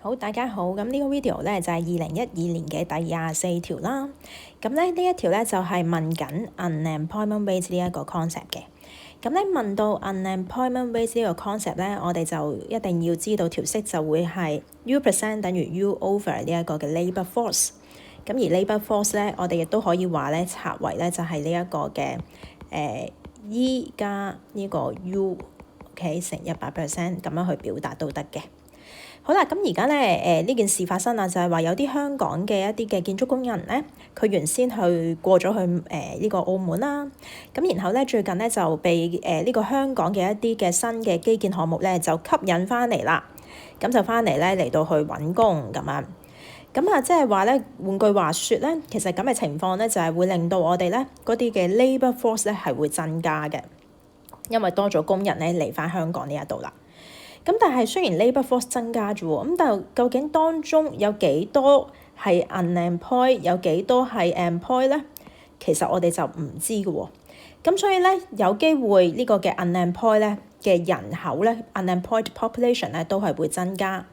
好，大家好，咁呢個 video 咧就係2012年嘅第24條啦。咁咧呢一條咧就係問緊 unemployment rate 呢一個 concept 嘅。咁咧問到 unemployment rate 呢個 concept 咧，我哋就一定要知道條式就會係 U% 等於 U over 呢一個嘅 labour force。咁而 labour force 咧，我哋亦都可以話咧拆為咧就係呢一個嘅E 加呢個 U，OK 乘100%咁樣去表達都得嘅。好啦，咁而家咧呢件事發生啦，就係話有啲香港嘅一啲嘅建築工人咧，佢原先過咗去呢個澳門啦，咁然後咧最近咧就被呢個香港嘅一啲嘅新嘅基建項目咧就吸引翻嚟啦，咁就翻嚟咧嚟到去揾工咁樣，咁啊即係話咧換句話説咧，其實咁嘅情況咧就係會令到我哋咧嗰啲嘅 labour force 咧係會增加嘅，因為多咗工人咧嚟翻香港呢一度啦。咁但係雖然 labour force 增加咗喎，咁但係究竟當中有幾多係 unemployed， 有幾多係 employed 咧？其實我哋就唔知嘅喎。咁所以咧有機會呢個嘅 unemployed 咧嘅人口咧 unemployed population 咧都係會增加。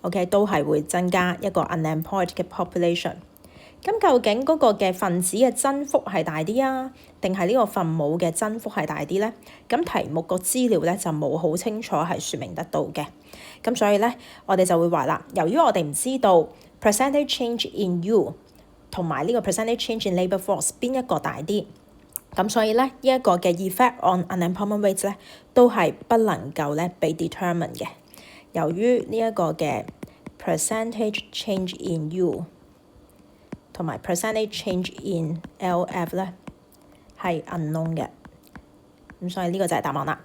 OK， 都係會增加一個 unemployed 嘅 population。咁究竟嗰個嘅分子嘅增幅係大啲啊，定係呢個分母嘅增幅係大啲咧？咁題目個資料咧就冇好清楚係説明得到嘅。咁所以咧，我哋就會話啦，由於我哋唔知道 percentage change in U 同埋呢個 percentage change in labour force 邊一個大啲，咁所以咧呢一個嘅 effect on unemployment rate 咧都係不能夠咧被 determine 嘅。由於呢一個嘅 percentage change in U同埋 percentage change in LF 咧係 unknown 嘅，咁所以呢個就係答案啦。